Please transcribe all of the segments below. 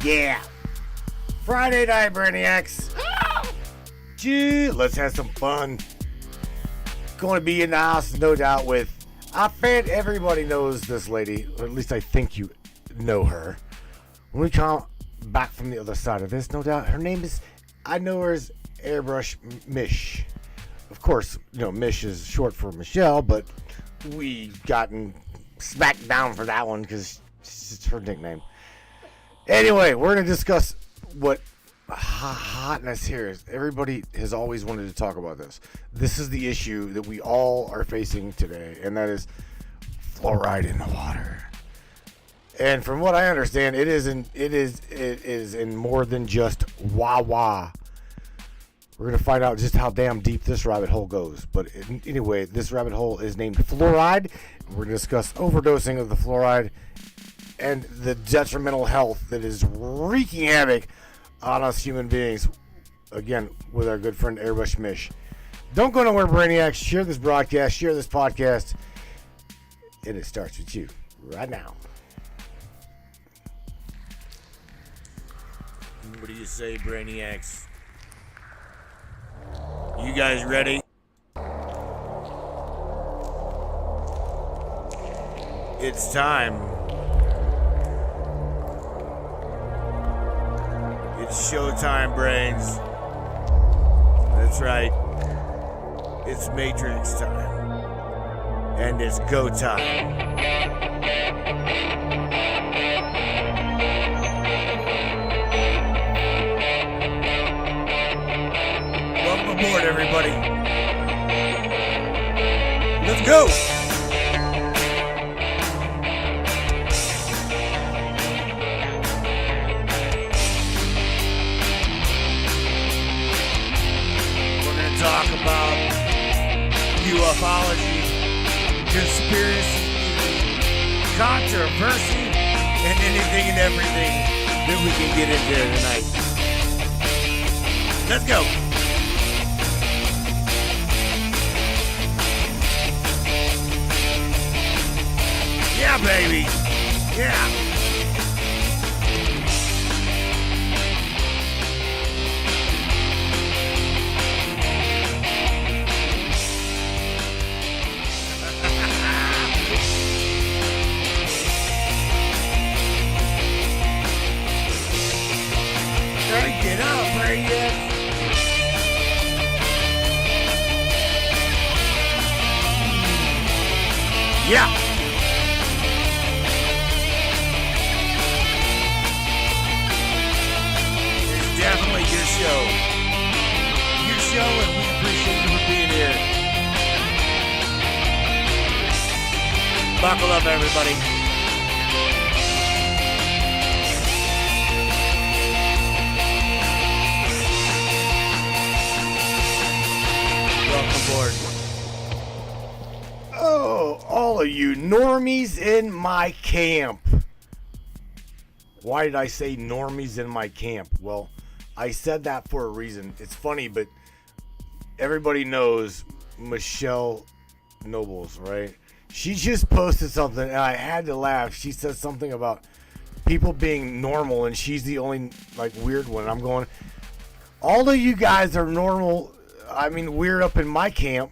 Yeah. Friday night, brainiacs. Gee, let's have some fun. Going to be in the house, no doubt, with I bet everybody knows this lady, or at least I think you know her. When we come back from the other side of this, no doubt, her name is, I know her as Airbrush Mish. Of course, Mish is short for Michelle, but we gotten smacked down for that one because it's her nickname. Anyway, we're going to discuss what hotness here is. Everybody has always wanted to talk about this. This is the issue that we all are facing today, and that is fluoride in the water. And from what I understand, it is in more than just wah. We're going to find out just how damn deep this rabbit hole goes. But anyway, this rabbit hole is named fluoride. We're going to discuss overdosing of the fluoride and the detrimental health that is wreaking havoc on us human beings. Again, with our good friend Airbrush Mish. Don't go nowhere, brainiacs. Share this broadcast, share this podcast. And it starts with you right now. What do you say, brainiacs? You guys ready? It's time. It's showtime, brains. That's right. It's Matrix time. And it's go time. Welcome aboard, everybody. Let's go. Talk about ufology, conspiracy, controversy, and anything and everything that we can get into tonight. Let's go. Yeah, baby. Yeah. Get up, brainiacs. Yeah. It's definitely your show. Your show, and we appreciate you for being here. Buckle up, everybody. Welcome aboard. Oh, all of you normies in my camp. Why did I say normies in my camp? Well, I said that for a reason. It's funny, but everybody knows Michelle Nobles, right? She just posted something, and I had to laugh. She said something about people being normal, and she's the only, weird one. I'm going, all of you guys are normal. I mean, weird up in my camp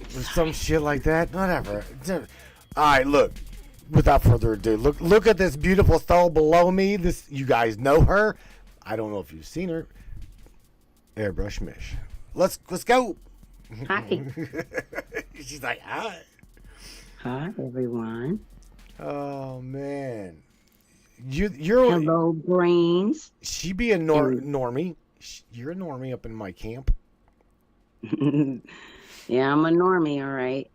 with some shit like that. Whatever. All right, look. Without further ado, look at this beautiful soul below me. You guys know her. I don't know if you've seen her. Airbrush Mish. Let's go. Hi. She's like, hi. Hi, everyone. Oh man, you're hello, brains. She be a normie. You're a normie up in my camp. Yeah, I'm a normie, all right.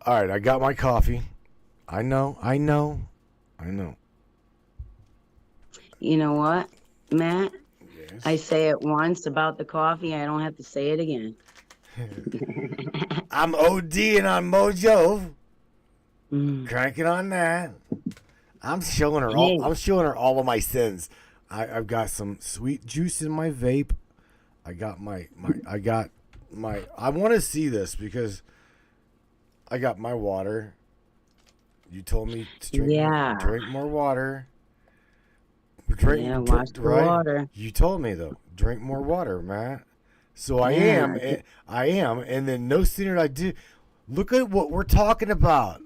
All right, I got my coffee. I know. You know what, Matt? Yes. I say it once about the coffee. I don't have to say it again. I'm ODing on Mojo. Cranking on that. I'm showing her all. I'm showing her all of my sins. I've got some sweet juice in my vape. I want to see this because I got my water. You told me to Yeah. drink more water. Yeah, watch the Right? water. You told me though, drink more water, Matt. So Yeah. I am, and then no sooner did I do. Look at what we're talking about.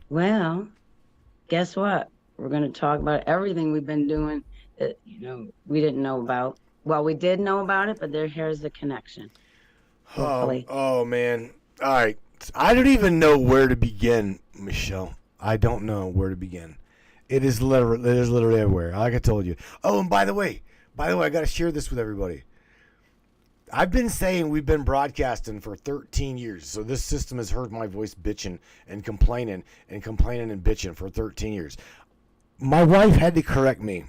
Well, guess what? We're going to talk about everything we've been doing that, we didn't know about. Well, we did know about it, but here's the connection, hopefully. Oh man. All right. I don't even know where to begin, Michelle. I don't know where to begin. It is literally everywhere. Like I told you. Oh, and by the way, I got to share this with everybody. I've been saying we've been broadcasting for 13 years. So this system has heard my voice bitching and complaining and bitching for 13 years. My wife had to correct me.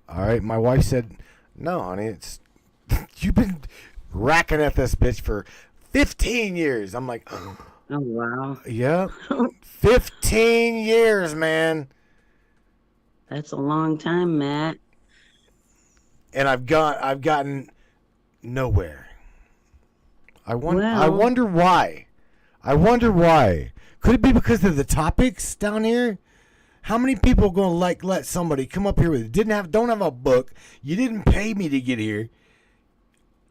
All right. My wife said, no, honey, it's you've been racking at this bitch for 15 years. I'm like, oh, wow. Yeah. 15 years, man. That's a long time, Matt. And I've gotten nowhere. I wonder why. Could it be because of the topics down here? How many people are going to let somebody come up here with don't have a book? You didn't pay me to get here.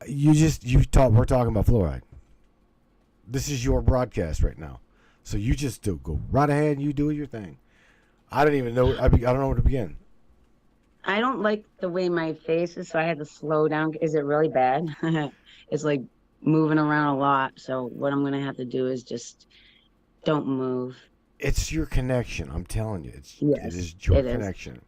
We're talking about fluoride. This is your broadcast right now, so you just go right ahead and you do your thing. I don't even know. I don't know where to begin. I don't like the way my face is, so I had to slow down. Is it really bad? It's like moving around a lot. So what I'm gonna have to do is just don't move. It's your connection. I'm telling you, it is your connection.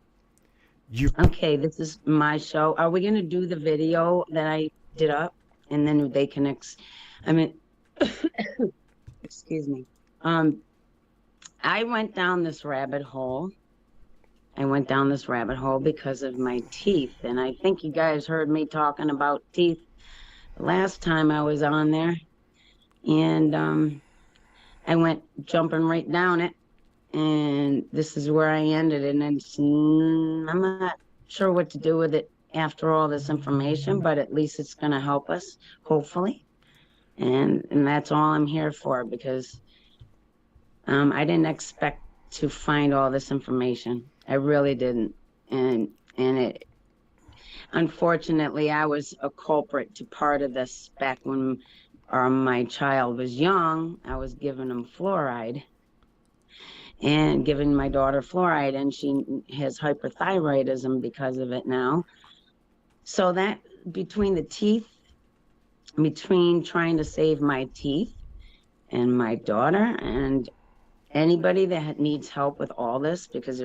Okay, this is my show. Are we gonna do the video that I did up, and then they connect? I mean, excuse me. I went down this rabbit hole. Because of my teeth. And I think you guys heard me talking about teeth last time I was on there. And I went jumping right down it. And this is where I ended. And I'm not sure what to do with it after all this information, but at least it's going to help us, hopefully. And that's all I'm here for, because I didn't expect to find all this information. I really didn't. And it, unfortunately, I was a culprit to part of this back when my child was young. I was giving him fluoride and giving my daughter fluoride, and she has hyperthyroidism because of it now. So that between the teeth, between trying to save my teeth and my daughter, and anybody that needs help with all this, because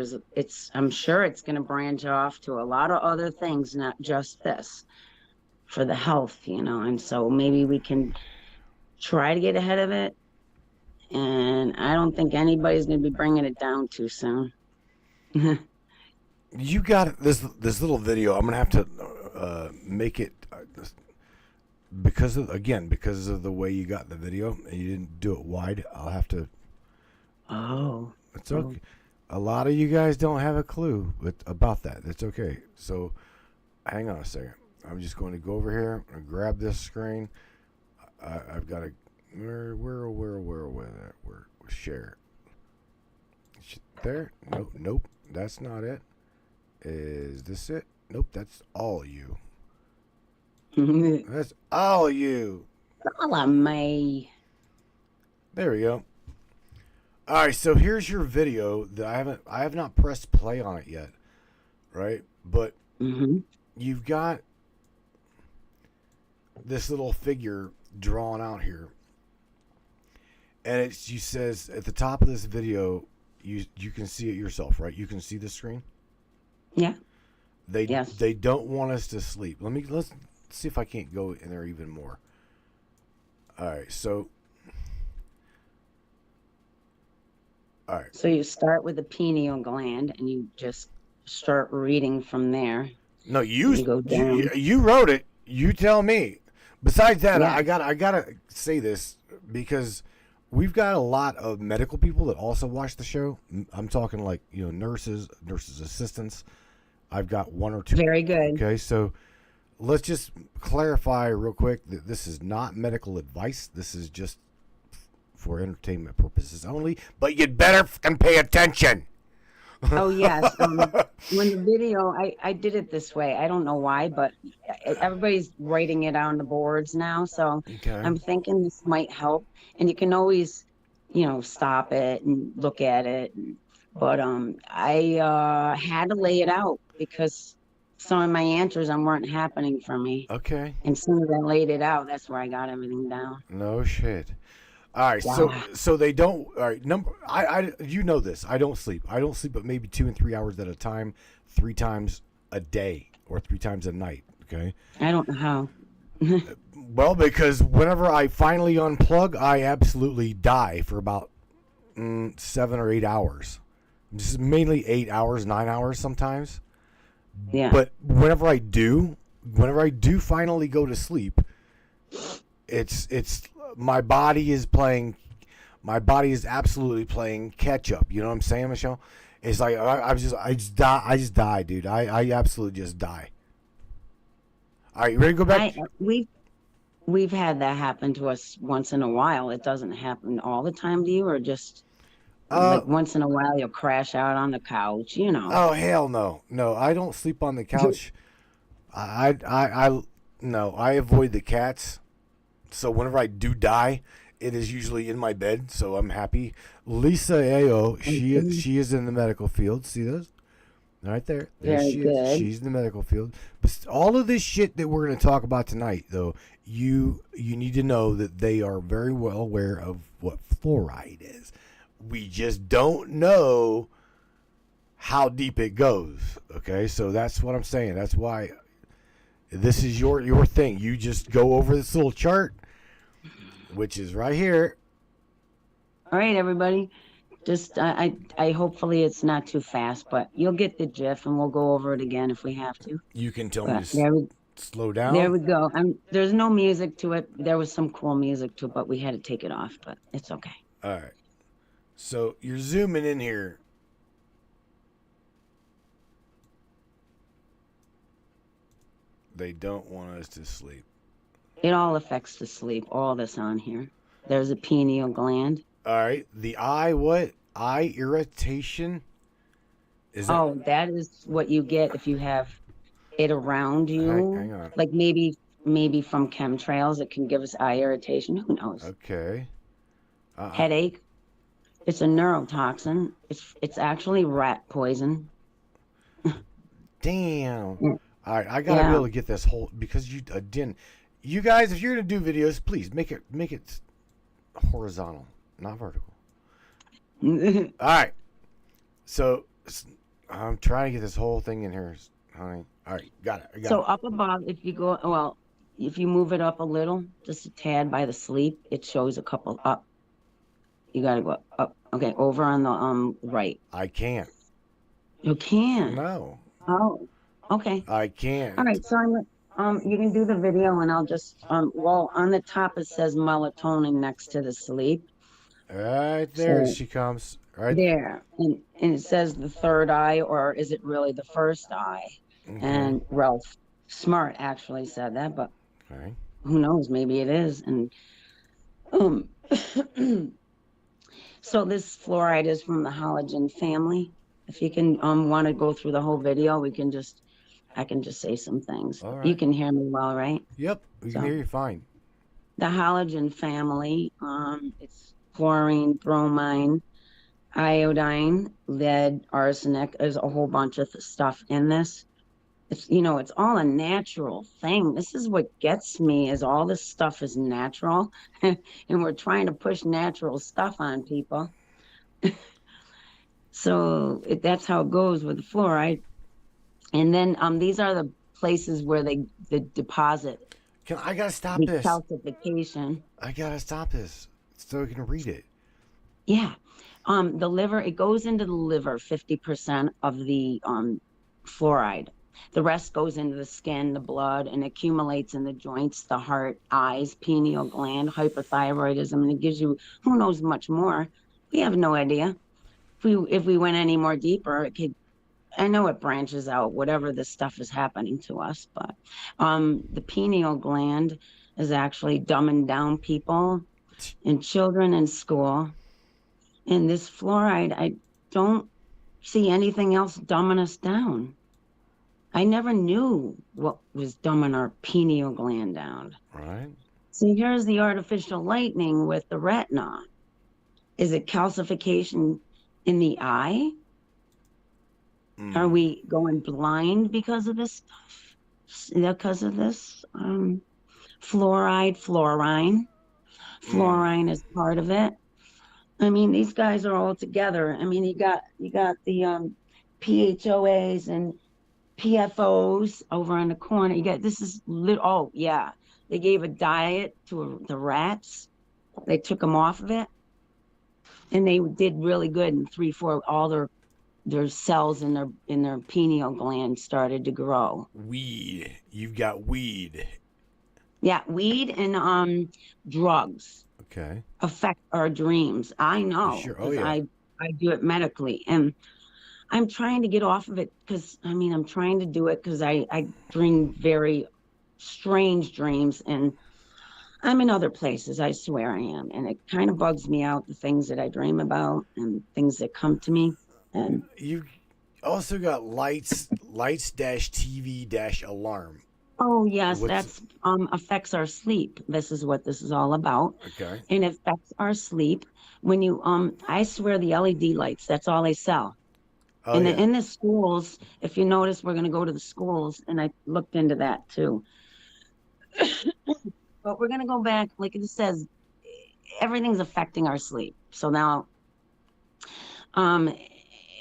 I'm sure it's going to branch off to a lot of other things, not just this, for the health, and so maybe we can try to get ahead of it. And I don't think anybody's going to be bringing it down too soon. You got this little video. I'm going to have to make it because of the way you got the video and you didn't do it wide. I'll have to. Oh, it's okay. A lot of you guys don't have a clue about that. It's okay. So, hang on a second. I'm just going to go over here and grab this screen. I've got to where share. There? Nope. That's not it. Is this it? Nope. That's all of you. That's all of you. All of me. There we go. All right, so here's your video that I have not pressed play on it yet, right? But you've got this little figure drawn out here, and you says at the top of this video, you can see it yourself, right? You can see the screen. Yeah. They don't want us to sleep. Let's see if I can't go in there even more. All right, so. All right. So you start with the pineal gland, and you just start reading from there. No, you wrote it. You tell me. Besides that, I gotta say this because we've got a lot of medical people that also watch the show. I'm talking like nurses assistants. I've got one or two. Very good. Okay, so let's just clarify real quick that this is not medical advice. This is just for entertainment purposes only, but you'd better fucking pay attention. Oh yes. When the video, I did it this way. I don't know why, but everybody's writing it on the boards now. So Okay. I'm thinking this might help. And you can always, stop it and look at it. But I had to lay it out because some of my answers weren't happening for me. Okay. And as soon as I laid it out, that's where I got everything down. No shit. All right, Yeah. so they don't. All right, I you know this. I don't sleep. I don't sleep, but maybe 2 and 3 hours at a time, 3 times a day or 3 times a night. Okay. I don't know how. Well, because whenever I finally unplug, I absolutely die for about 7 or 8 hours. Just mainly 8 hours, 9 hours sometimes. Yeah. But whenever I do finally go to sleep, it's my body is absolutely playing catch up. You know what I'm saying, Michelle? It's like I just die, dude. I absolutely just die. All right, you ready to go back? We've had that happen to us once in a while. It doesn't happen all the time to you, or just like once in a while you'll crash out on the couch, Oh hell no, no! I don't sleep on the couch. No, I avoid the cats. So whenever I do die, it is usually in my bed. So I'm happy. Lisa Ao, she is in the medical field. See those? Right there. There Very she good. is. She's in the medical field. But all of this shit that we're going to talk about tonight, though, you need to know that they are very well aware of what fluoride is. We just don't know how deep it goes. Okay, so that's what I'm saying. That's why this is your thing. You just go over this little chart, which is right here. All right, everybody. Just I hopefully it's not too fast, but you'll get the gif, and we'll go over it again if we have to. You can tell But me to slow down. there we go. There's no music to it. There was some cool music to it, but we had to take it off. But it's okay. All right. So you're zooming in here. They don't want us to sleep. It all affects the sleep. All this on here. There's a pineal gland. All right. The eye, what? Eye irritation? Is that? Oh, that is what you get if you have it around you. Hang on. Like maybe from chemtrails, it can give us eye irritation. Who knows? Okay. Headache. It's a neurotoxin. It's actually rat poison. Damn. Yeah. All right. I gotta be able to get this whole because you didn't. You guys, if you're gonna do videos, please make it horizontal, not vertical. All right. So I'm trying to get this whole thing in here, honey. All right, got it. I got So it. up above, if you move it up a little, just a tad by the sleep, it shows a couple up. You gotta go up. Okay, over on the right. I can't. You can. No, Oh, okay. I can't. All right. So you can do the video, and I'll just well, on the top it says melatonin next to the sleep. Right there So she comes. Right there, and it says the third eye, or is it really the first eye? Okay. And Ralph Smart actually said that, but Okay. who knows? Maybe it is. And so this fluoride is from the halogen family. If you can want to go through the whole video, I can just say some things. All right. You can hear me well, right? Yep, we can So- hear you fine. The halogen family, it's chlorine, bromine, iodine, lead, arsenic. There's a whole bunch of stuff in this. It's all a natural thing. This is what gets me is all this stuff is natural and we're trying to push natural stuff on people. So that's how it goes with the fluoride. And then these are the places where they deposit I gotta stop the this. calcification. I gotta stop this so I can read it. Yeah. The liver, it goes into the liver, 50% of the fluoride. The rest goes into the skin, the blood, and accumulates in the joints, the heart, eyes, pineal gland, hypothyroidism, and it gives you who knows much more. We have no idea. If we went any more deeper, it could. I know it branches out, whatever this stuff is happening to us, but the pineal gland is actually dumbing down people. and children in school. And this fluoride, I don't see anything else dumbing us down. I never knew what was dumbing our pineal gland down. Right. See, here's the artificial lightning with the retina. Is it calcification in the eye? Are we going blind because of this stuff? Because of this fluoride, fluorine? Fluorine is part of it. I mean, these guys are all together. I mean, you got the PHOAs and PFOs over in the corner. You got this is oh yeah, they gave a diet to the rats. They took them off of it, and they did really good. In 3-4, all their cells in their pineal gland started to grow. Weed. You've got weed. Yeah, weed and drugs. Okay. Affect our dreams. I know. Sure. Oh yeah. I do it medically, and I'm trying to get off of it because I'm trying to do it because I dream very strange dreams, and I'm in other places. I swear I am, and it kind of bugs me out, the things that I dream about and things that come to me. And you also got lights dash TV dash alarm. Oh yes, that's affects our sleep. This is what this is all about. Okay. And it affects our sleep. When you I swear the LED lights, that's all they sell. Oh, in the schools, if you notice, we're gonna go to the schools, and I looked into that too. But we're gonna go back, like it says, everything's affecting our sleep. So now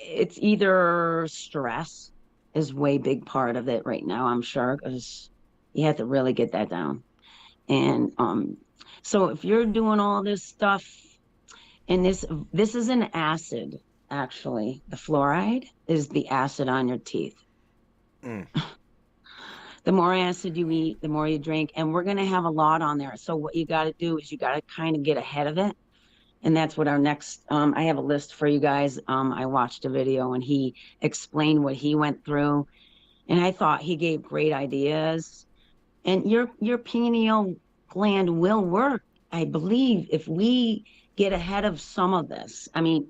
it's either stress is way big part of it right now, I'm sure, because you have to really get that down. And so if you're doing all this stuff, and this is an acid, actually. The fluoride is the acid on your teeth. The more acid you eat, the more you drink, and we're going to have a lot on there. So what you got to do is you got to kind of get ahead of it. And that's what our next, I have a list for you guys. I watched a video and he explained what he went through. And I thought he gave great ideas. And your pineal gland will work, I believe, if we get ahead of some of this. I mean,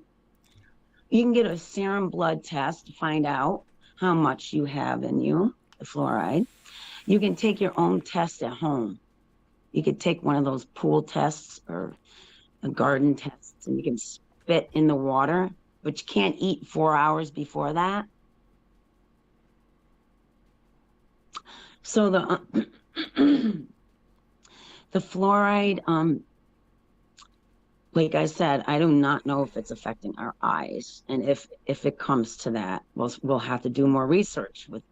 you can get a serum blood test to find out how much you have in you, the fluoride. You can take your own test at home. You could take one of those pool tests or a garden test, and you can spit in the water, but you can't eat 4 hours before that. So the the fluoride, like I said, I do not know if it's affecting our eyes, and if it comes to that, we'll have to do more research with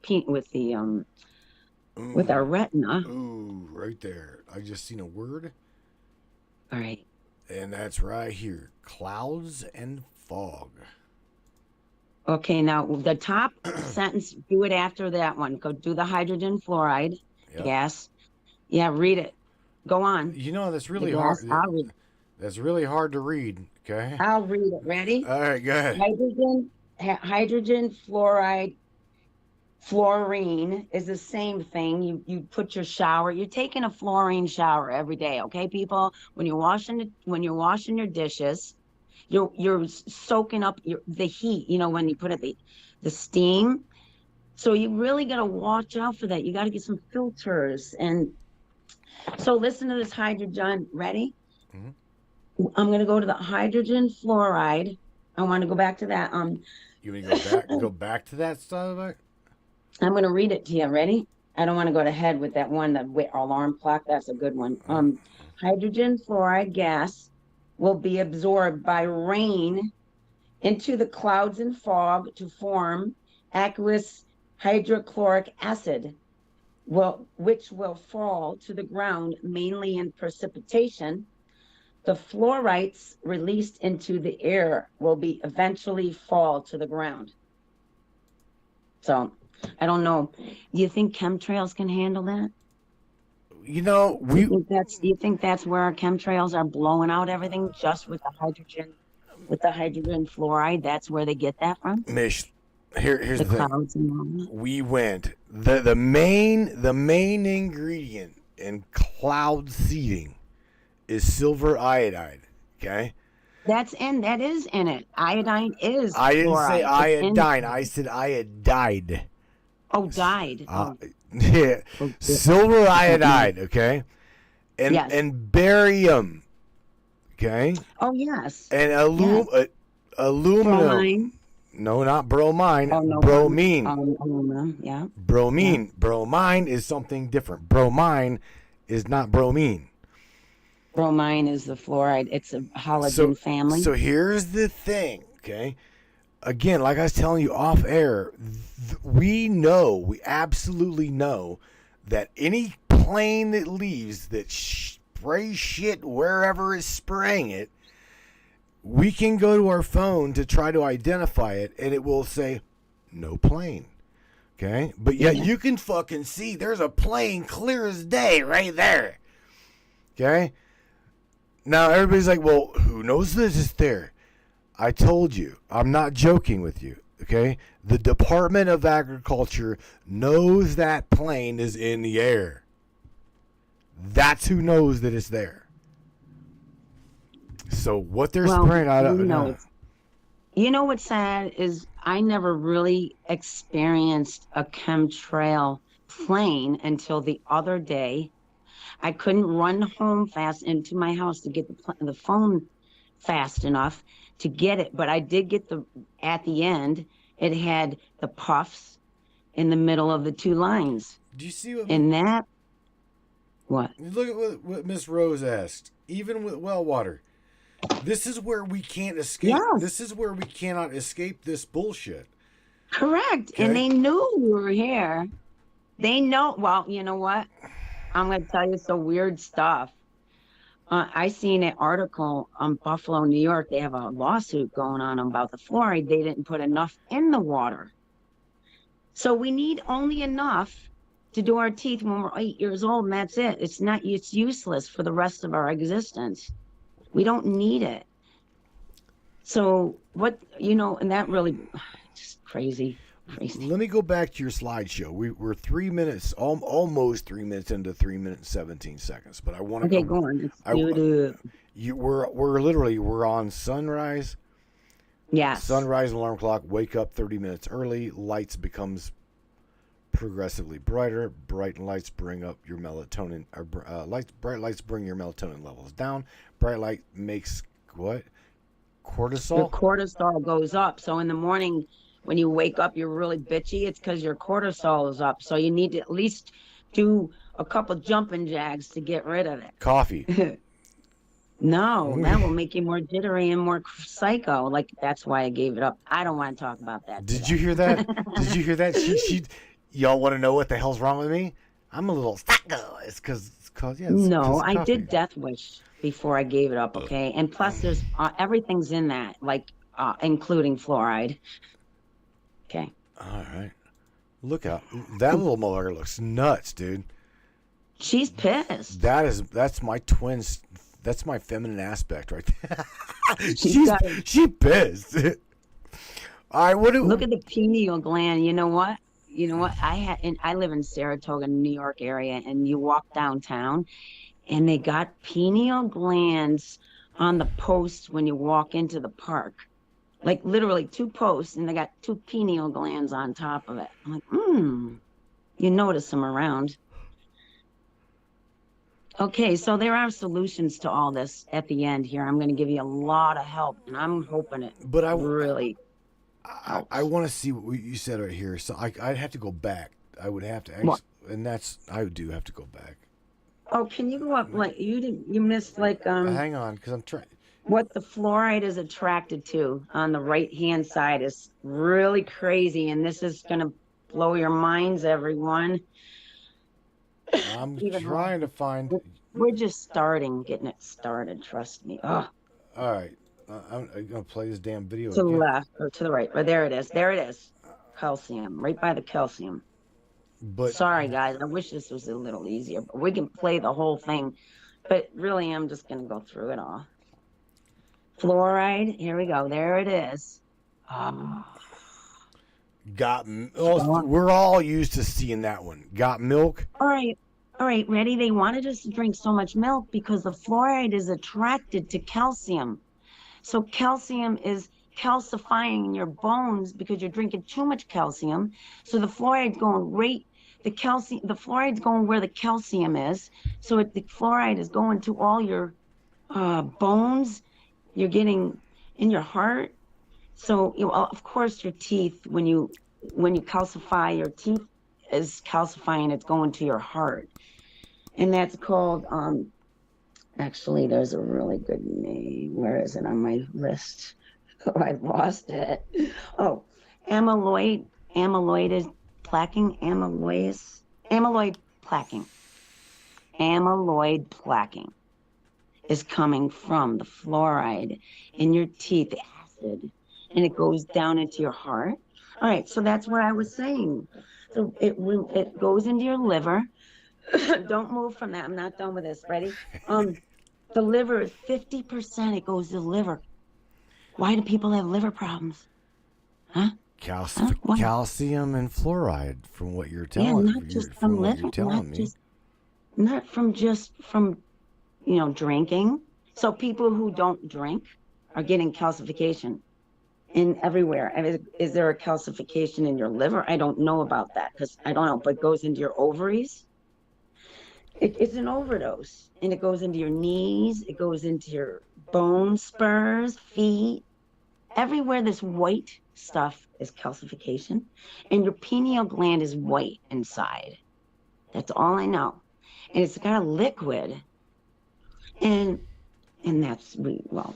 our retina. Ooh, right there. I just seen a word. All right. And that's right here. Clouds and fog. Okay, now the top sentence, do it after that one. Go do the hydrogen fluoride gas. Yeah, read it. Go on. You know, that's really hard. I'll read. That's really hard to read, okay? I'll read it. Ready? All right, go ahead. Hydrogen fluoride, fluorine is the same thing. You put your shower. You're taking a fluorine shower every day, okay, people? When you're washing your dishes, you're soaking up the heat. You know, when you put it the steam. So you really got to watch out for that. You got to get some filters. And so listen to this hydrogen. Ready? Mm-hmm. I'm going to go to the hydrogen fluoride. I want to go back to that. You want to go back to that stuff? I'm going to read it to you. Ready? I don't want to go to head with that one, the alarm clock. That's a good one. Hydrogen fluoride gas will be absorbed by rain into the clouds and fog to form aqueous hydrochloric acid, which will fall to the ground mainly in precipitation. The fluorides released into the air will eventually fall to the ground. So I don't know. Do you think chemtrails can handle that? You know, do you think that's where our chemtrails are blowing out everything just with the hydrogen fluoride? That's where they get that from? Mish, here's the clouds thing. And all that. We went the main ingredient in cloud seeding is silver iodide. Okay. That is in it. Iodine is I didn't say fluoride. It's in. iodine. I said iodide. Oh, died. Yeah. Oh, Silver iodide. Okay. And yes. and barium. Okay. Oh, yes. And Yes. aluminum. Bromine. No, not bromine. Oh, no. Bromine. Aluminum. Yeah. Bromine. Yeah. Bromine is something different. Bromine is not bromine. Bromine is the fluoride. It's a halogen family. So here's the thing, okay? Again, like I was telling you off air, we absolutely know that any plane that leaves that sprays shit wherever it's spraying it, we can go to our phone to try to identify it, and it will say, no plane. Okay? But yet you can fucking see there's a plane clear as day right there. Okay? Now, everybody's like, well, who knows this is there? I told you. I'm not joking with you. Okay? The Department of Agriculture knows that plane is in the air. That's who knows that it's there. So what they're spraying, I don't know. You know what's sad is I never really experienced a chemtrail plane until the other day. I couldn't run home fast into my house to get the phone fast enough to get it, but I did get at the end, it had the puffs in the middle of the two lines. Do you see what? And that, what? Look at what Miss Rose asked. Even with well water, this is where we can't escape. Yes. This is where we cannot escape this bullshit. Correct. Okay. And they knew we were here. They know. Well, you know what? I'm going to tell you some weird stuff. I seen an article on Buffalo, New York. They have a lawsuit going on about the fluoride. They didn't put enough in the water. So we need only enough to do our teeth when we're 8 years old, and that's it. It's useless for the rest of our existence. We don't need it. So and that really just crazy. Let me go back to your slideshow. We're 3 minutes, almost 3 minutes into 3 minutes and 17 seconds. But I want to. Okay, go on. We're on sunrise. Yeah. Sunrise alarm clock. Wake up 30 minutes early. Lights becomes progressively brighter. Bright lights bring up your melatonin. Bright lights bring your melatonin levels down. Bright light makes what? Cortisol. Your cortisol goes up. So in the morning, when you wake up, you're really bitchy. It's because your cortisol is up. So you need to at least do a couple jumping jacks to get rid of it. Coffee. No, that will make you more jittery and more psycho. Like, that's why I gave it up. I don't want to talk about that. Did you hear that? Did you hear that? Y'all want to know what the hell's wrong with me? I'm a little psycho. It's because no, I did Death Wish before I gave it up. Okay, and plus there's everything's in that, like including fluoride. Okay. All right. Look out! That little motherfucker looks nuts, dude. She's pissed. That's my twins. That's my feminine aspect right there. She pissed. All right. Look at the pineal gland. You know what? I live in Saratoga, New York area, and you walk downtown, and they got pineal glands on the posts when you walk into the park. Like literally 2 posts, and they got 2 pineal glands on top of it. I'm like, you notice them around. Okay, so there are solutions to all this at the end here. I'm going to give you a lot of help, and I'm hoping it really helps. I want to see what you said right here. So I'd have to go back. I would have to, I do have to go back. Oh, can you go up? Like you missed like Hang on, because I'm trying. What the fluoride is attracted to on the right-hand side is really crazy, and this is going to blow your minds, everyone. I'm trying to find. We're just getting it started. Trust me. Oh. All right, I'm gonna play this damn video. To the left or to the right? Or there it is. There it is. Calcium, right by the calcium. But sorry, guys. I wish this was a little easier, but we can play the whole thing. But really, I'm just gonna go through it all. Fluoride. Here we go. There it is. We're all used to seeing that one. Got milk. All All right, ready? They wanted us to drink so much milk because the fluoride is attracted to calcium. So calcium is calcifying in your bones because you're drinking too much calcium. So the fluoride's going the fluoride's going where the calcium is. So the fluoride is going to all your bones. You're getting in your heart. So of course your teeth, when you calcify, your teeth is calcifying, it's going to your heart. And that's called actually, there's a really good name. Where is it on my list? Oh, I lost it. Oh, amyloid is plaquing, amyloid plaquing. Amyloid plaquing is coming from the fluoride in your teeth, the acid, and it goes down into your heart. All right, so that's what I was saying. So it goes into your liver. Don't move from that. I'm not done with this. Ready? The liver is 50%. It goes to the liver. Why do people have liver problems? Huh? Calcium and fluoride, from what you're telling, not just from liver, not from drinking. So people who don't drink are getting calcification in everywhere. Is there a calcification in your liver? I don't know about that because I don't know, but it goes into your ovaries. It's an overdose, and it goes into your knees. It goes into your bone spurs, feet. Everywhere this white stuff is calcification, and your pineal gland is white inside. That's all I know. And it's got a liquid, and that's well.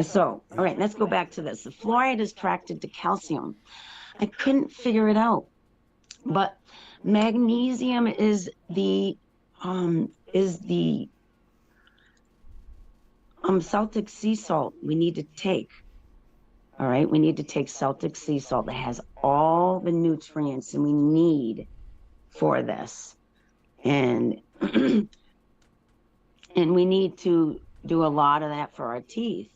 So, all right, let's go back to this. The fluoride is attracted to calcium. I couldn't figure it out, but magnesium is the Celtic sea salt we need to take. All right, we need to take Celtic sea salt that has all the nutrients and we need for this. And and we need to do a lot of that for our teeth.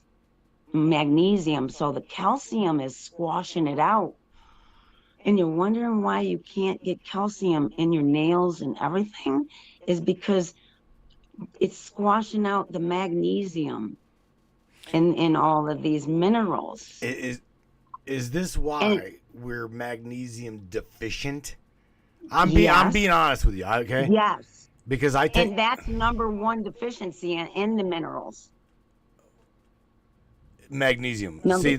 Magnesium, so the calcium is squashing it out. And you're wondering why you can't get calcium in your nails and everything, is because it's squashing out the magnesium in all of these minerals. Is this why we're magnesium deficient? I'm being honest with you, okay? Yes. Because and that's number one deficiency in the minerals. Magnesium. See,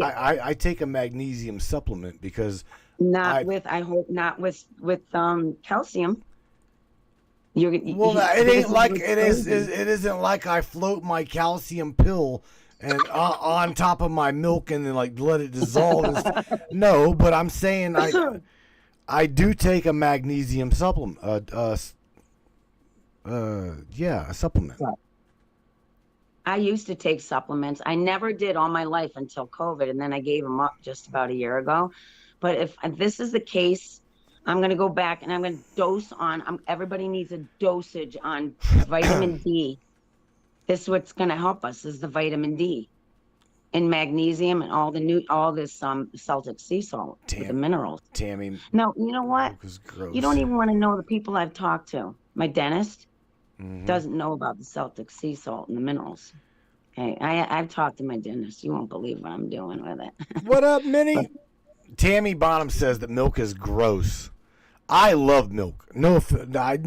I take a magnesium supplement because I hope not with calcium. It ain't like it is. It isn't like I float my calcium pill and on top of my milk and then like let it dissolve. No, but I'm saying I do take a magnesium supplement. A supplement. I used to take supplements. I never did all my life until COVID, and then I gave them up just about a year ago. But if this is the case, I'm going to go back and I'm going to dose on. Everybody needs a dosage on vitamin D. This is what's going to help us is the vitamin D and magnesium and all this Celtic sea salt with the minerals. Tammy. No, you know what? You don't even want to know the people I've talked to. My dentist doesn't know about the Celtic sea salt and the minerals. Okay, I've talked to my dentist. You won't believe what I'm doing with it. What up, Minnie? Tammy Bonham says that milk is gross. I love milk. No, I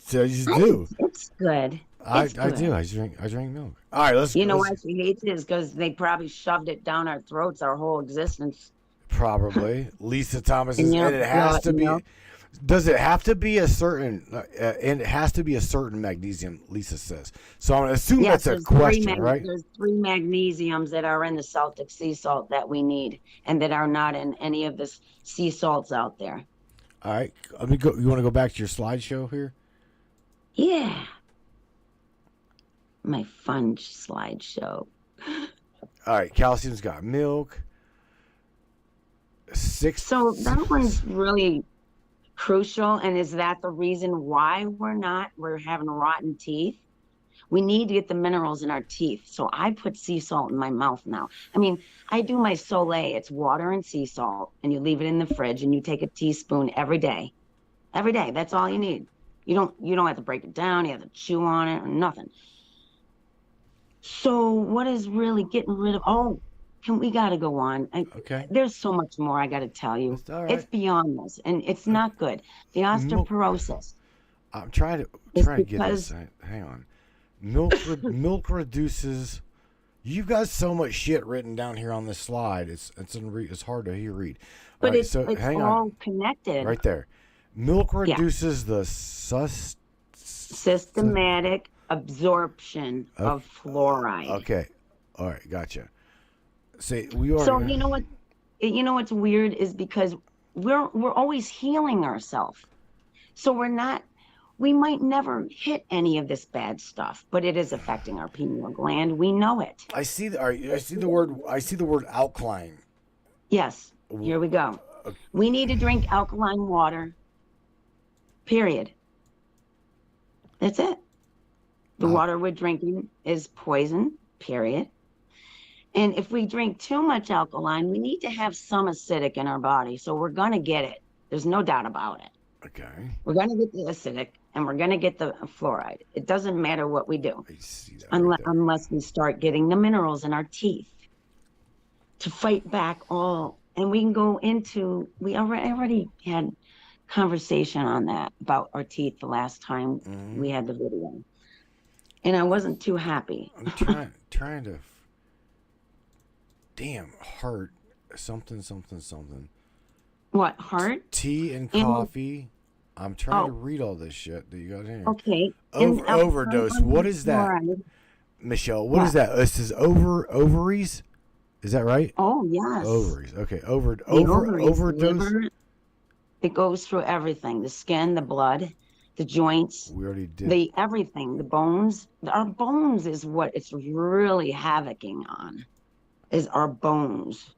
just do. It's good. I do. I drink milk. All right, let's. You know why she hates it is because they probably shoved it down our throats our whole existence. Probably. Lisa Thomas says, and it has to be. Does it have to be a certain? And it has to be a certain magnesium. Lisa says. So I'm gonna assume that's a question, right? There's 3 magnesiums that are in the Celtic sea salt that we need, and that are not in any of the sea salts out there. All right, let me go. You want to go back to your slideshow here? Yeah. My fun slideshow. All right, calcium's got milk. 6. So that one's really crucial. And is that the reason why we're having rotten teeth? We need to get the minerals in our teeth. So I put sea salt in my mouth now. I mean, I do my Soleil. It's water and sea salt, and you leave it in the fridge, and you take a teaspoon every day. Every day. That's all you need. You don't have to break it down. You have to chew on it or nothing. So what is really getting rid of? Oh, we got to go on. Okay. There's so much more I got to tell you. That's all It's right. beyond this, and it's not good. The Milk. osteoporosis I'm trying is to get this. because Hang on. Milk reduces. You've got so much shit written down here on this slide. It's hard to read. All but right, it's so hang all on. connected. Right there. Milk Yeah. reduces the Systematic absorption of fluoride. Okay. All right, gotcha. See, we are. So you know what? You know what's weird is because we're always healing ourselves. So we might never hit any of this bad stuff, but it is affecting our pineal gland. We know it. I see the word alkaline. Yes. Here we go. We need to drink alkaline water. Period. That's it. The water we're drinking is poison. Period. And if we drink too much alkaline, we need to have some acidic in our body. So we're going to get it. There's no doubt about it. Okay. We're going to get the acidic and we're going to get the fluoride. It doesn't matter what we do. I see that Unless we start getting the minerals in our teeth to fight back all. And we can go into, I already had conversation on that about our teeth the last time we had the video. And I wasn't too happy. I'm trying to. Damn, heart, something. What, heart? Tea and coffee. I'm trying to read all this shit that you got here. Okay. Overdose. What is that, fluoride. Michelle? What is that? This is ovaries. Is that right? Oh yes. Ovaries. Okay. Ovaries, Overdose. liver, it goes through everything: the skin, the blood, the joints, We already did. everything, the bones. Our bones is what it's really havocing on. Is our bones.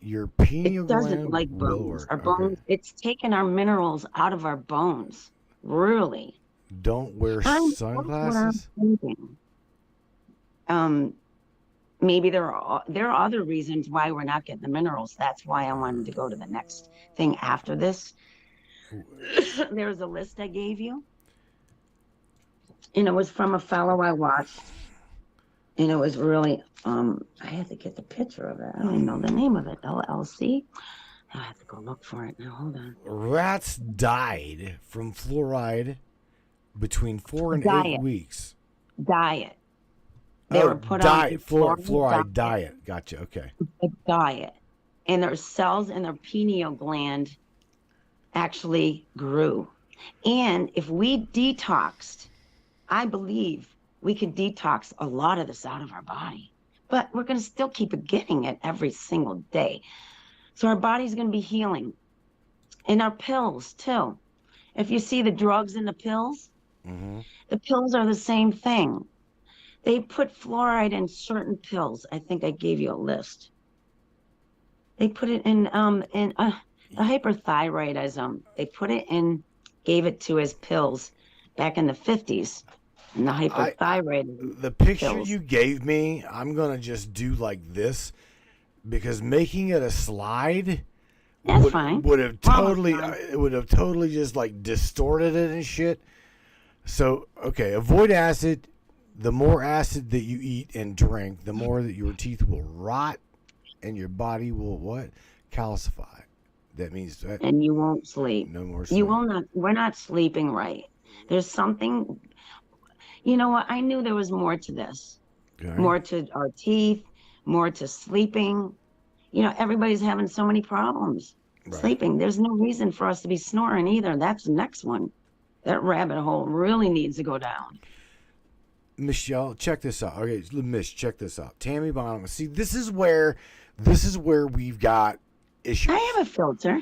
Your pineal It doesn't gland like will bones. work. Our Okay. bones. It's taking our minerals out of our bones. Really. Don't wear That's what I'm sunglasses. thinking. Maybe there are other reasons why we're not getting the minerals. That's why I wanted to go to the next thing after this. There's a list I gave you, and it was from a fellow I watched, and it was really I had to get the picture of it. I don't even know the name of it. LLC. I have to go look for it now. Hold on. Rats died from fluoride between 4 and 8 Diet. weeks. Diet. They were put on fluoride diet. Gotcha. Okay. a diet, and their cells in their pineal gland actually grew. And if we detoxed, I believe we could detox a lot of this out of our body, but we're going to still keep getting it every single day. So our body's going to be healing. And our pills too. If you see the drugs in the pills, the pills are the same thing. They put fluoride in certain pills. I think I gave you a list. They put it in the hyperthyroidism. They put it in, gave it to as pills back in the 50s. And the hyperthyroid. The picture pills. you gave me, I'm gonna just do like this because making it a slide That's fine. would have Well, totally fine. it would have totally just like distorted it and shit. So okay, avoid acid. The more acid that you eat and drink, the more that your teeth will rot and your body will what? Calcify. That means that And you won't sleep. no more sleep. You will not. We're not sleeping right. There's something. You know what? I knew there was more to this. Okay. More to our teeth. More to sleeping. You know, everybody's having so many problems sleeping. There's no reason for us to be snoring either. That's the next one. That rabbit hole really needs to go down. Michelle, check this out. Okay, Mish, check this out. Tammy Bonham. See, this is where we've got issues. I have a filter.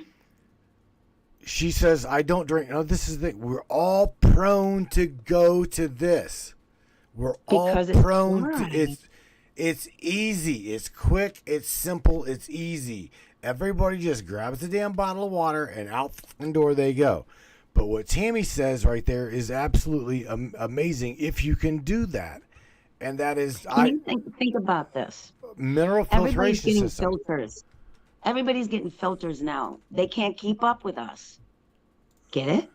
She says, I don't drink. No, this is the thing. We're all prone to go to this. We're Because all it's prone fluoride. to it's easy. It's quick. It's simple. It's easy. Everybody just grabs a damn bottle of water and out the door they go. But what Tammy says right there is absolutely amazing if you can do that. And that is Can you think about this? mineral Everybody's filtration getting system. filters. Everybody's getting filters now. They can't keep up with us. Get it?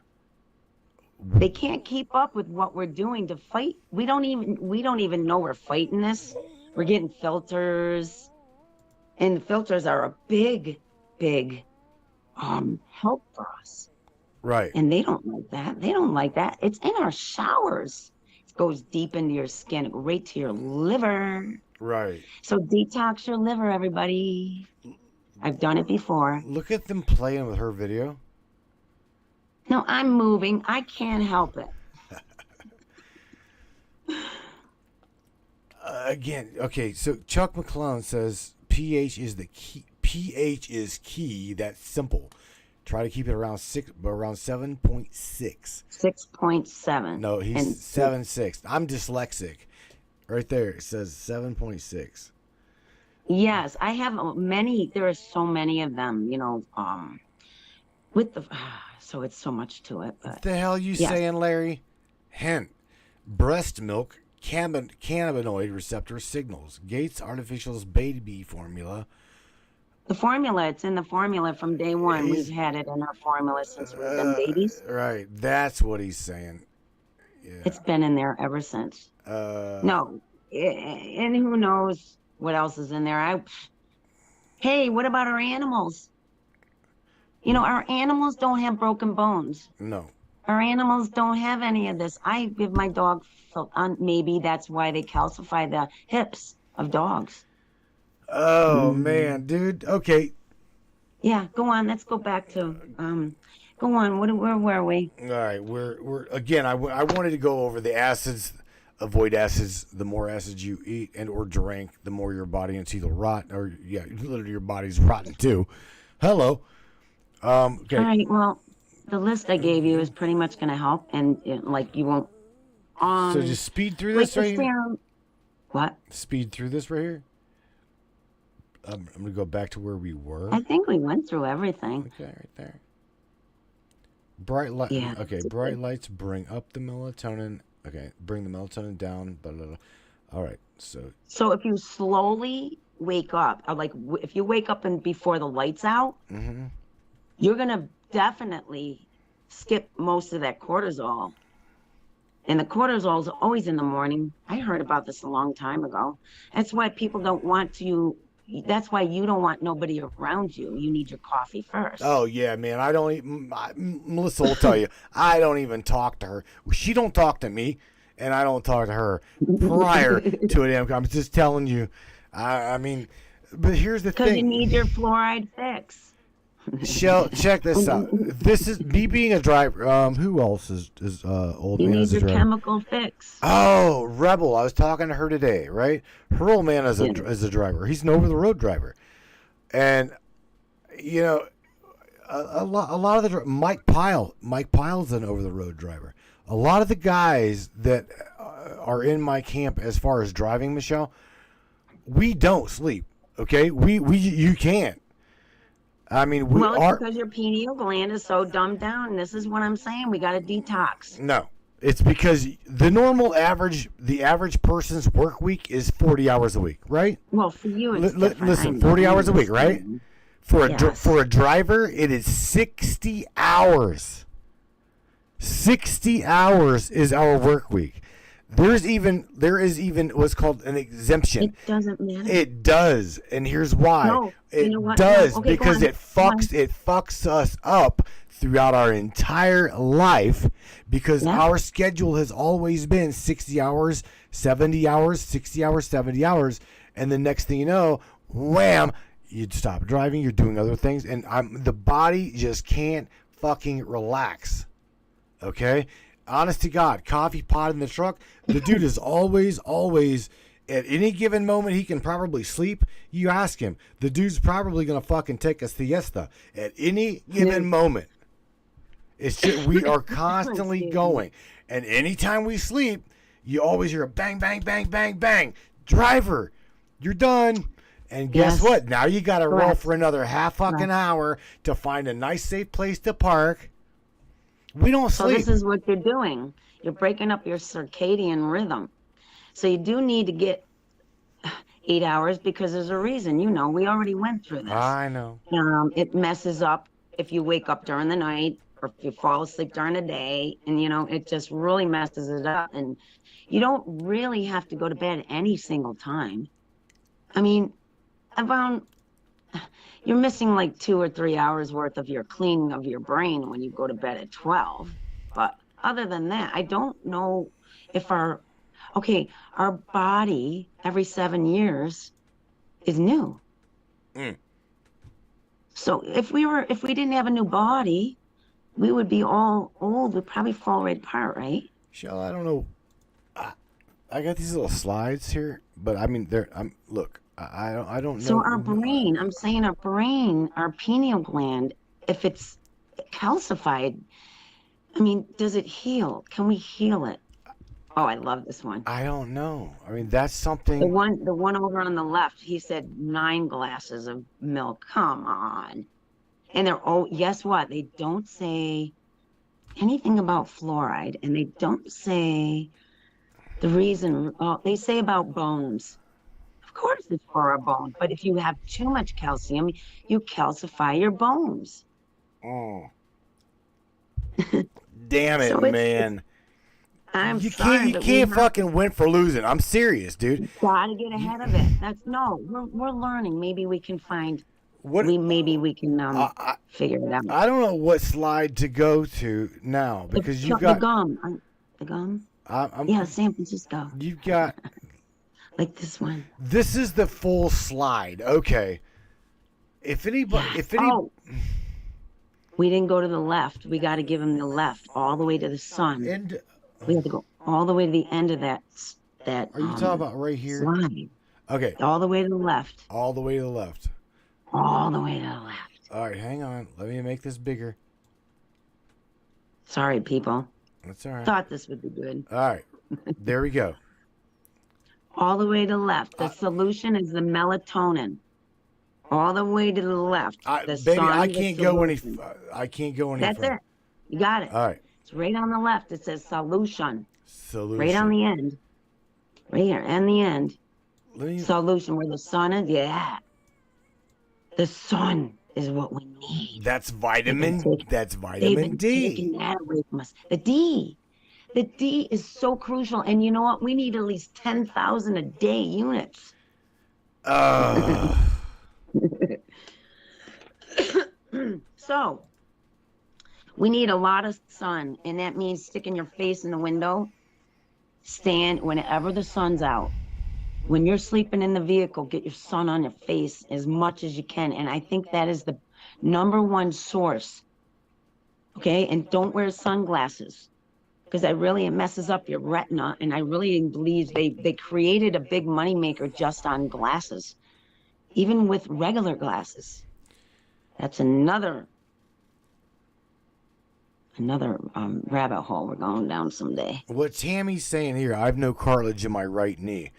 They can't keep up with what we're doing to fight. We don't even know we're fighting this. We're getting filters, and the filters are a big help for us. Right. And they don't like that. They don't like that. It's in our showers. It goes deep into your skin, right to your liver. Right. So detox your liver, everybody. I've done it before. Look at them playing with her video. No, I'm moving. I can't help it. Again, okay, so Chuck McClellan says pH is the key. pH is key. That's simple. Try to keep it around 7.6. 6.7. No, he's 7.6. I'm dyslexic. Right there, it says 7.6. Yes, I have many. There are so many of them, with the, so it's so much to it. But What the hell you saying, Larry? Hint. Breast milk, cannabinoid receptor signals. Gates Artificial's baby formula. the formula, it's in the formula from day one. We've had it in our formula since we've been babies. Right, that's what he's saying. Yeah. It's been in there ever since. No, and who knows what else is in there. Hey, what about our animals? Our animals don't have broken bones. No. Our animals don't have any of this. I give my dog, maybe that's why they calcify the hips of dogs. Oh, man, dude. Okay. Yeah, go on. Let's go back to, go on. Where were we? All right. We're again, I wanted to go over the acids. Avoid acids. The more acids you eat and or drink, the more your body and teeth will rot. Or, yeah, literally your body's rotten too. Hello. Okay. All right. Well, the list I gave you is pretty much going to help. And, you won't. So just speed through this right here? What? Speed through this right here? I'm going to go back to where we were. I think we went through everything. Okay, right there. Bright light. Yeah, Okay, bright lights bring up the melatonin. Okay, bring the melatonin down. Blah, blah, blah. All right, So if you slowly wake up, or if you wake up and before the light's out, you're going to definitely skip most of that cortisol. And the cortisol is always in the morning. I heard about this a long time ago. That's why people don't want to. That's why you don't want nobody around you. You need your coffee first. Oh, yeah, man. I don't even, Melissa will tell you, I don't even talk to her. She don't talk to me, and I don't talk to her prior to it. I'm just telling you. I mean, but here's the thing. Because you need your fluoride fix. Shell, check this out. This is me being a driver. Who else is old you man need as a your driver? chemical fix. Oh, Rebel. I was talking to her today, right? Her old man is a driver. He's an over-the-road driver. And, a lot of the Mike Pyle's an over-the-road driver. A lot of the guys that are in my camp as far as driving, Michelle, we don't sleep, okay? You can't. I mean, it's because your pineal gland is so dumbed down. And this is what I'm saying. We got to detox. No, it's because the average person's work week is 40 hours a week, right? Well, for you, it's listen, 40 hours a week, right? For a driver, it is 60 hours. 60 hours is our work week. There is even what's called an exemption. It doesn't matter. It does, and here's why. No, it you know what? does No. Okay, because it fucks us up throughout our entire life because our schedule has always been 60 hours, 70 hours, 60 hours, 70 hours, and the next thing you know, wham, you stop driving, you're doing other things, and the body just can't fucking relax. Okay? Honest to God, coffee pot in the truck. The dude is always, at any given moment, he can probably sleep. You ask him. The dude's probably going to fucking take a siesta at any given moment. It's just, we are constantly going. And anytime we sleep, you always hear a bang, bang, bang, bang, bang. Driver, you're done. And guess what? Now you got to roll for another half fucking hour to find a nice, safe place to park. We don't sleep. So this is what you're doing. You're breaking up your circadian rhythm. So you do need to get 8 hours because there's a reason. We already went through this. I know. It messes up if you wake up during the night or if you fall asleep during the day, and it just really messes it up. And you don't really have to go to bed any single time. I mean, around you're missing like 2 or 3 hours worth of your cleaning of your brain when you go to bed at 12. But other than that, I don't know if our body every 7 years is new. Mm. So if we didn't have a new body, we would be all old. We'd probably fall right apart, right? Shell, I don't know. I got these little slides here, but I mean, look. I don't know. So our brain, I'm saying our brain, our pineal gland, if it's calcified, I mean, does it heal? Can we heal it? Oh, I love this one. I don't know. I mean, that's something. The one over on the left, he said 9 glasses of milk. Come on. And guess what? They don't say anything about fluoride, and they don't say the reason. They say about bones. Of course it's for our bones, but if you have too much calcium, you calcify your bones. Oh. Damn it, So man. I'm sorry, you can't fucking win for losing. I'm serious, dude. You gotta get ahead of it. We're learning. Maybe we can find maybe we can figure it out. I don't know what slide to go to now because you've got the gum. The gum? Yeah, San Francisco. You've got like this one. This is the full slide. Okay. We didn't go to the left. We got to give him the left all the way to the sun. We have to go all the way to the end of that. Are you talking about right here? Slide. Okay. All the way to the left. All the way to the left. All the way to the left. All right, hang on. Let me make this bigger. Sorry, people. That's all right. Thought this would be good. All right. There we go. All the way to the left. The solution is the melatonin. All the way to the left. I can't go any further. That's it. You got it. All right. It's right on the left. It says solution. Solution. Right on the end. Right here. And the end. Solution where the sun is. Yeah. The sun is what we need. That's vitamin D. They've been taking that away from us. The D is so crucial. And you know what? We need at least 10,000 a day units. So we need a lot of sun, and that means sticking your face in the window. Stand whenever the sun's out. When you're sleeping in the vehicle, get your sun on your face as much as you can. And I think that is the #1 source. Okay? And don't wear sunglasses, because it messes up your retina. And I really believe they created a big moneymaker just on glasses, even with regular glasses. That's another rabbit hole we're going down someday. What Tammy's saying here, I have no cartilage in my right knee.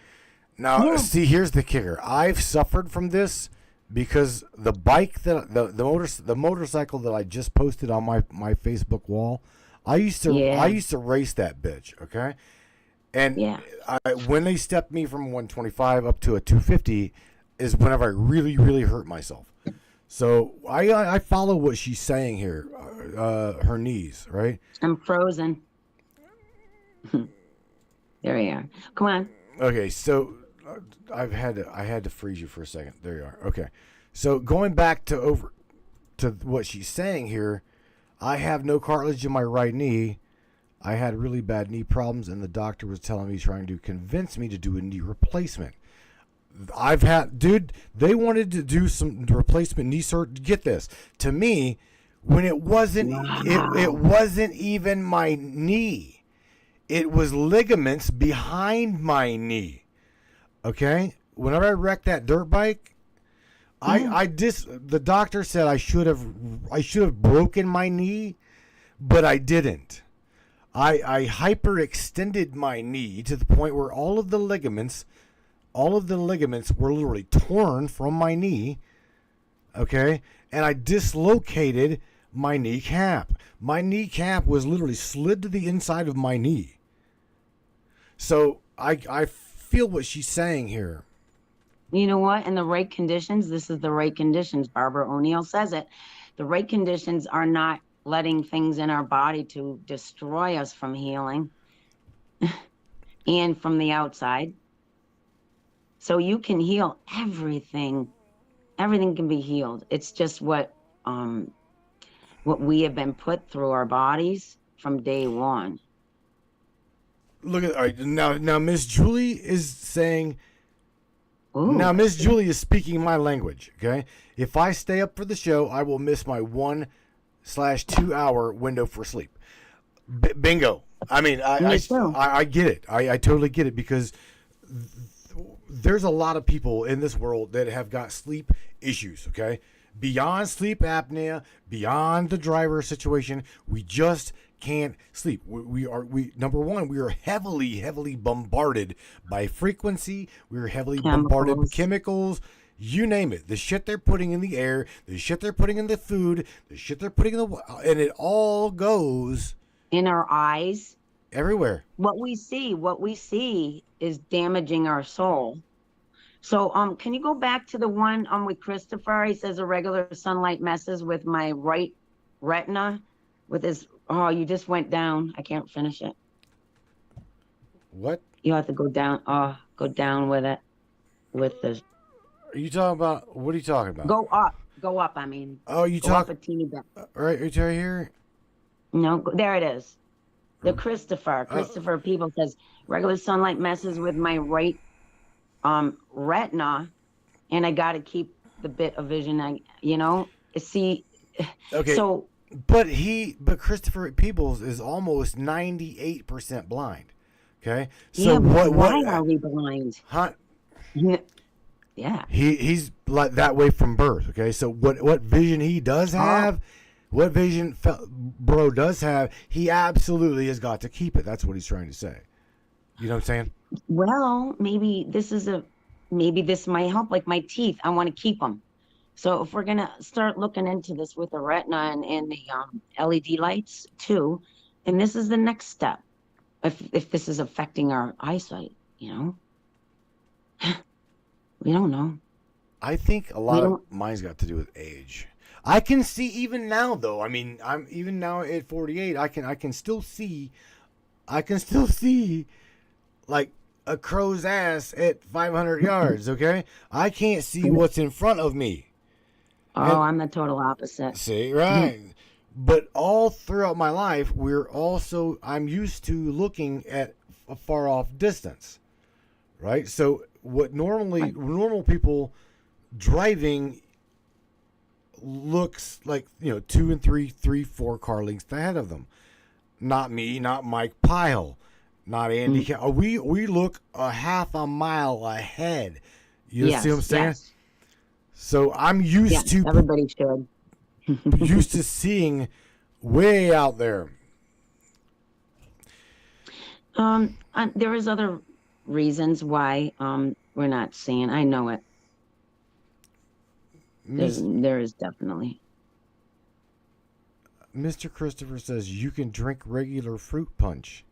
Now, See, here's the kicker. I've suffered from this because the bike the motorcycle that I just posted on my Facebook wall, I used to race that bitch, okay? And when they stepped me from 125 up to a 250 is whenever I really, really hurt myself. So I follow what she's saying here, her knees, right? I'm frozen. There we are. Come on. Okay, so I had to freeze you for a second. There you are. Okay, so going back to what she's saying here, I have no cartilage in my right knee. I had really bad knee problems, and the doctor was telling me, trying to convince me to do a knee replacement. They wanted to do some replacement knee surgery. Get this, to me, when it wasn't even my knee. It was ligaments behind my knee. Okay? Whenever I wrecked that dirt bike, the doctor said I should have broken my knee, but I didn't. I hyperextended my knee to the point where all of the ligaments were literally torn from my knee, okay? And I dislocated my kneecap. My kneecap was literally slid to the inside of my knee. So I feel what she's saying here. You know what? In the right conditions, this is the right conditions. Barbara O'Neill says it. The right conditions are not letting things in our body to destroy us from healing and from the outside. So you can heal everything. Everything can be healed. It's just what we have been put through our bodies from day one. Look at all right now. Miss Julie is saying. Ooh. Now Miss Julie is speaking my language. Okay, if I stay up for the show, I will miss my 1/2 hour window for sleep. Bingo. I mean, I get it. I totally get it because there's a lot of people in this world that have got sleep issues. Okay, beyond sleep apnea, beyond the driver situation, we just can't sleep. We number one, we are heavily bombarded by frequency. We are heavily bombarded with chemicals. You name it. The shit they're putting in the air, the shit they're putting in the food, the shit they're putting in the, and it all goes in our eyes, everywhere. What we see is damaging our soul. So, can you go back to the one with Christopher? He says irregular sunlight messes with my right retina. With his, oh, you just went down. I can't finish it. What? You have to go down. Oh, go down with it. With the. Are you talking about? What are you talking about? Go up. Go up. I mean. Oh, you go talk up a teeny bit. Right here. No, there it is. The Christopher People says regular sunlight messes with my right retina, and I got to keep the bit of vision. See. Okay. So. But Christopher Peebles is almost 98% blind. Okay, so yeah, why are we blind? Huh? Yeah. He's like that way from birth. Okay, so what vision he does have, what vision bro does have, he absolutely has got to keep it. That's what he's trying to say. You know what I'm saying? Well, maybe this might help. Like my teeth, I want to keep them. So if we're going to start looking into this with the retina and the LED lights too, and this is the next step, if this is affecting our eyesight, we don't know. I think a lot of mine's got to do with age. I can see even now though. I mean, I'm even now at 48. I can still see like a crow's ass at 500 yards. Okay, I can't see what's in front of me. Oh, I'm the total opposite. See, right. But all throughout my life, I'm used to looking at a far off distance, right? So what normal people driving looks like, 2 and 3, 4 car lengths ahead of them. Not me, not Mike Pyle, not Andy. We look a half a mile ahead. You see what I'm saying? Yes. So I'm used to everybody should used to seeing way out there. There is other reasons why we're not seeing. I know it. There is definitely. Mr. Christopher says you can drink regular fruit punch.